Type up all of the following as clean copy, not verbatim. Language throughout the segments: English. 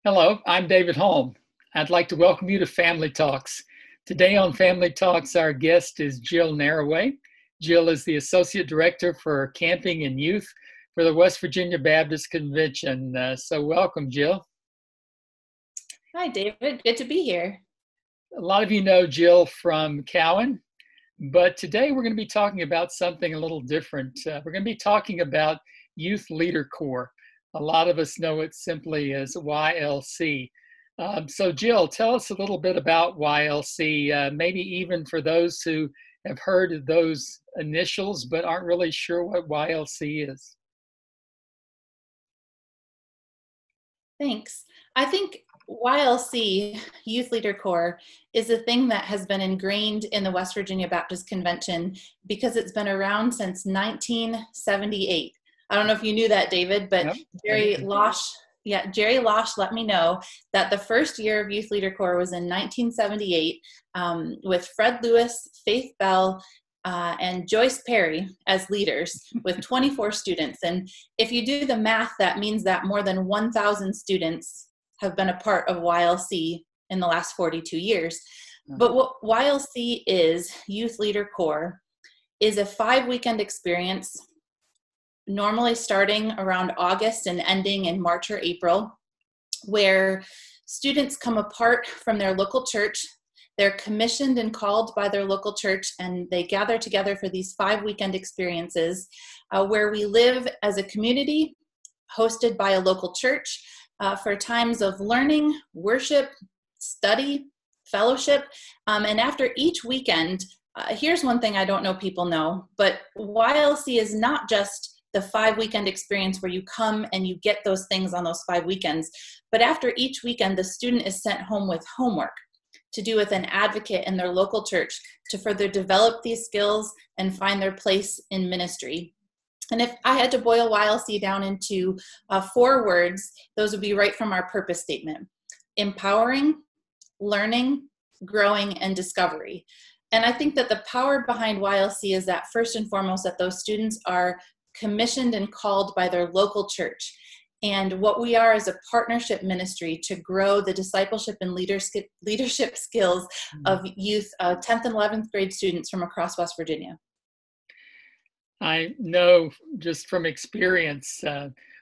Hello, I'm David Holm. I'd like to welcome you to Family Talks. Today on Family Talks, our guest is Jill Narrway. Jill is the Associate Director for Camping and Youth for the West Virginia Baptist Convention. So welcome, Jill. Hi, David. Good to be here. A lot of you know Jill from Cowan, but today we're going to be talking about something a little different. We're going to be talking about Youth Leader Corps. A lot of us know it simply as YLC. So Jill, tell us a little bit about YLC, maybe even for those who have heard of those initials but aren't really sure what YLC is. Thanks. I think YLC, Youth Leader Corps, is a thing that has been ingrained in the West Virginia Baptist Convention because it's been around since 1978. I don't know if you knew that, David, but Yep. Jerry Losh let me know that the first year of Youth Leader Corps was in 1978 with Fred Lewis, Faith Bell, and Joyce Perry as leaders with 24 students. And if you do the math, that means that more than 1,000 students have been a part of YLC in the last 42 years. But what YLC is, Youth Leader Corps, is a 5-weekend experience, normally starting around August and ending in March or April, where students come apart from their local church. They're commissioned and called by their local church, and they gather together for these 5-weekend experiences where we live as a community hosted by a local church for times of learning, worship, study, fellowship. And after each weekend, here's one thing I don't know people know, but YLC is not just the 5-weekend experience where you come and you get those things on those 5 weekends, but after each weekend, the student is sent home with homework to do with an advocate in their local church to further develop these skills and find their place in ministry. And if I had to boil YLC down into 4 words, those would be right from our purpose statement: empowering, learning, growing, and discovery. And I think that the power behind YLC is that first and foremost, that those students are commissioned and called by their local church. And what we are is a partnership ministry to grow the discipleship and leadership skills of youth, 10th and 11th grade students from across West Virginia. I know just from experience,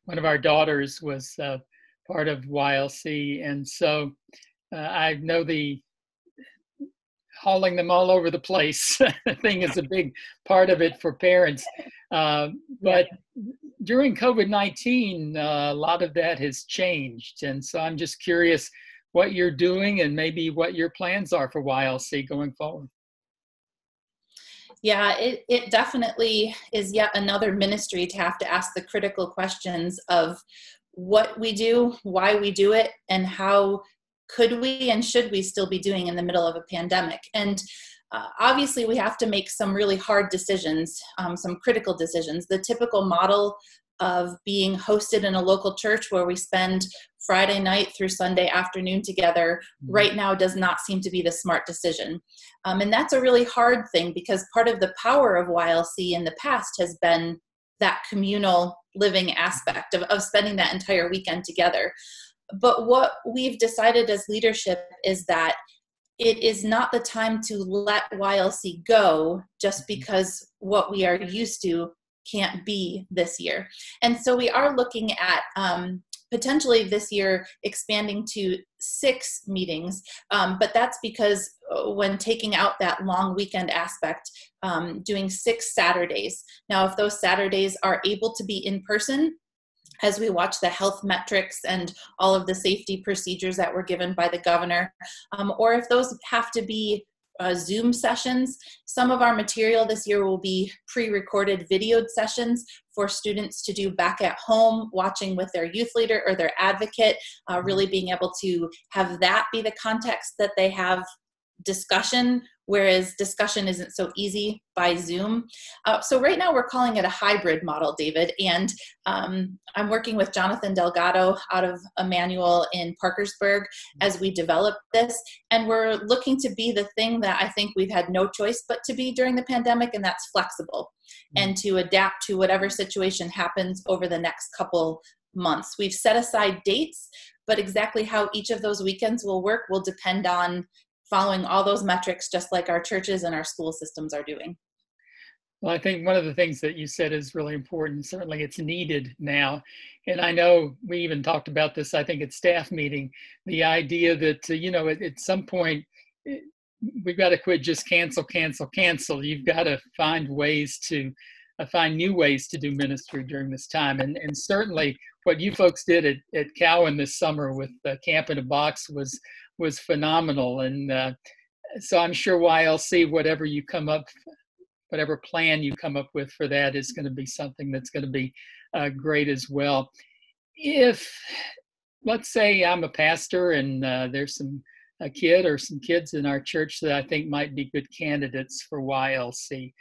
one of our daughters was part of YLC, and so I know the hauling them all over the place thing is a big part of it for parents. But during COVID-19, a lot of that has changed. And so I'm just curious what you're doing and maybe what your plans are for YLC going forward. Yeah, it definitely is yet another ministry to have to ask the critical questions of what we do, why we do it, and how could we and should we still be doing in the middle of a pandemic. And obviously we have to make some really hard decisions, some critical decisions. The typical model of being hosted in a local church where we spend Friday night through Sunday afternoon together right now does not seem to be the smart decision. And that's a really hard thing because part of the power of YLC in the past has been that communal living aspect of spending that entire weekend together. But what we've decided as leadership is that it is not the time to let YLC go just because what we are used to can't be this year. And so we are looking at potentially this year expanding to 6 meetings, but that's because when taking out that long weekend aspect, doing 6 Saturdays. Now, if those Saturdays are able to be in person, as we watch the health metrics and all of the safety procedures that were given by the governor, or if those have to be Zoom sessions. Some of our material this year will be pre-recorded videoed sessions for students to do back at home, watching with their youth leader or their advocate, really being able to have that be the context that they have discussion, whereas discussion isn't so easy by Zoom. So right now we're calling it a hybrid model, David, and I'm working with Jonathan Delgado out of Emmanuel in Parkersburg as we develop this, and we're looking to be the thing that I think we've had no choice but to be during the pandemic, and that's flexible and to adapt to whatever situation happens over the next couple months. We've set aside dates but exactly how each of those weekends will work will depend on following all those metrics, just like our churches and our school systems are doing. Well, I think one of the things that you said is really important. Certainly it's needed now. And I know we even talked about this, I think, at staff meeting, the idea that, at some point, eh, we've got to quit just cancel, cancel, cancel. You've got to find ways to find new ways to do ministry during this time. And certainly what you folks did at Cowan this summer with Camp in a Box was phenomenal. And so I'm sure YLC, whatever plan you come up with for that is going to be something that's going to be great as well. If, let's say I'm a pastor and there's a kid or some kids in our church that I think might be good candidates for YLC,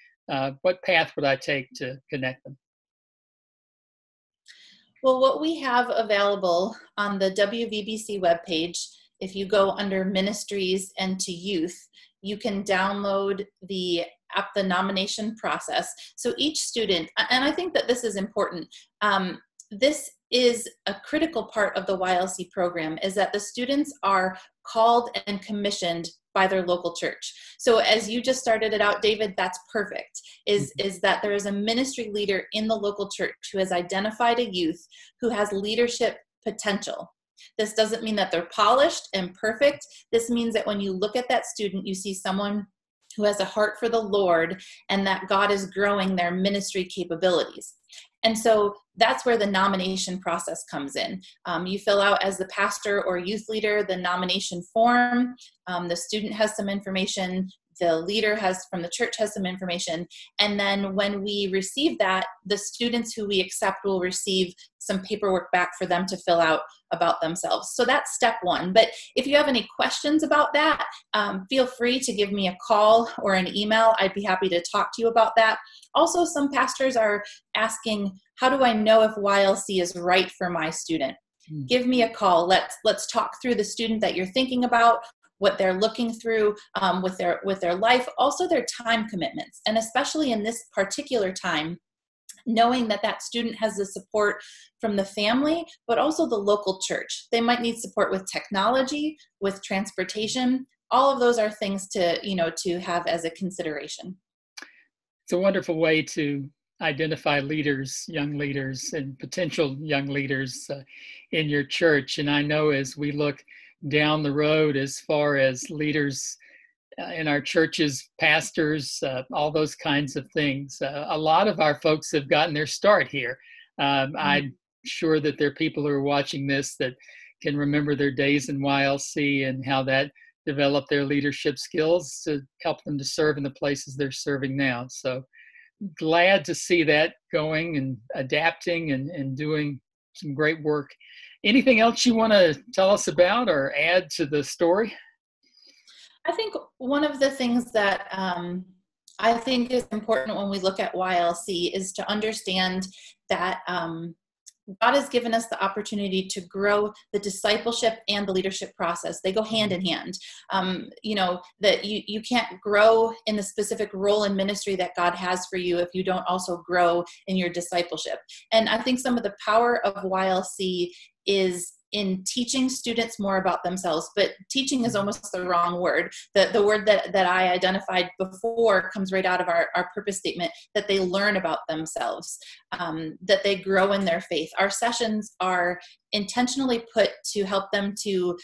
what path would I take to connect them? Well, what we have available on the WVBC webpage, if you go under ministries and to youth, you can download the nomination process. So each student, and I think that this is important, this is a critical part of the YLC program, is that the students are called and commissioned by their local church. So as you just started it out, David, that's perfect, is that there is a ministry leader in the local church who has identified a youth who has leadership potential. This doesn't mean that they're polished and perfect. This means that when you look at that student, you see someone who has a heart for the Lord and that God is growing their ministry capabilities. And so that's where the nomination process comes in. You fill out, as the pastor or youth leader, the nomination form. The student has some information. The leader from the church has some information. And then when we receive that, the students who we accept will receive some paperwork back for them to fill out about themselves. So that's step one. But if you have any questions about that, feel free to give me a call or an email. I'd be happy to talk to you about that. Also, some pastors are asking, how do I know if YLC is right for my student? Give me a call. Let's talk through the student that you're thinking about, what they're looking through with their life, also their time commitments. And especially in this particular time, knowing that student has the support from the family, but also the local church. They might need support with technology, with transportation. All of those are things to have as a consideration. It's a wonderful way to identify leaders, young leaders, and potential young leaders in your church. And I know as we look down the road as far as leaders in our churches, pastors, all those kinds of things, a lot of our folks have gotten their start here. I'm sure that there are people who are watching this that can remember their days in YLC and how that developed their leadership skills to help them to serve in the places they're serving now. So glad to see that going and adapting and doing some great work. Anything else you want to tell us about or add to the story? I think one of the things that I think is important when we look at YLC is to understand that God has given us the opportunity to grow the discipleship and the leadership process. They go hand in hand. That you can't grow in the specific role in ministry that God has for you if you don't also grow in your discipleship. And I think some of the power of YLC is in teaching students more about themselves, but teaching is almost the wrong word. The word that I identified before comes right out of our purpose statement, that they learn about themselves, that they grow in their faith. Our sessions are intentionally put to help them to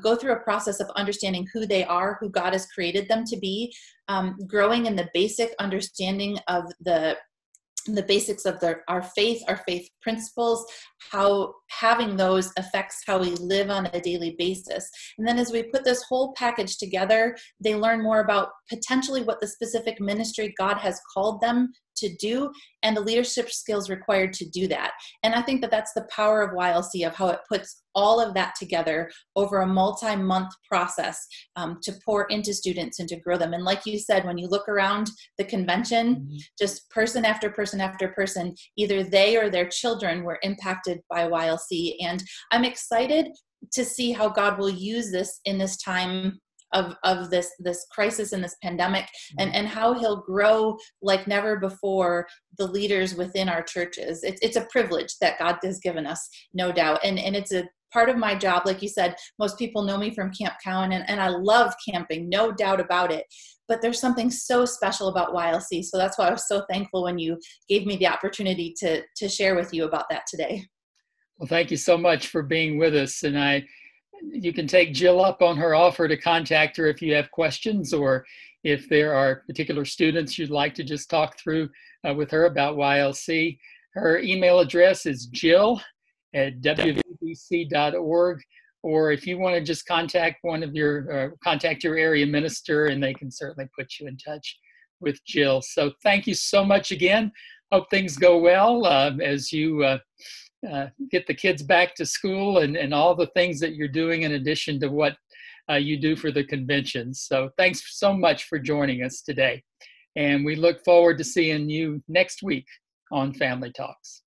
go through a process of understanding who they are, who God has created them to be, growing in the basic understanding of the basics of our faith principles, how having those affects how we live on a daily basis. And then as we put this whole package together, they learn more about potentially what the specific ministry God has called them to do and the leadership skills required to do that. And I think that that's the power of YLC, of how it puts all of that together over a multi-month process to pour into students and to grow them. And like you said, when you look around the convention, just person after person after person, either they or their children were impacted by YLC. And I'm excited to see how God will use this in this time of this crisis and this pandemic, and how he'll grow like never before the leaders within our churches. It's a privilege that God has given us, no doubt. And it's part of my job, like you said, most people know me from Camp Cowan, and I love camping, no doubt about it. But there's something so special about YLC. So that's why I was so thankful when you gave me the opportunity to share with you about that today. Well, thank you so much for being with us. And you can take Jill up on her offer to contact her if you have questions, or if there are particular students you'd like to just talk through with her about YLC. Her email address is jill@wvbc.org. Or if you want to just contact contact your area minister, and they can certainly put you in touch with Jill. So thank you so much again. Hope things go well as you get the kids back to school, and all the things that you're doing in addition to what you do for the conventions. So thanks so much for joining us today. And we look forward to seeing you next week on Family Talks.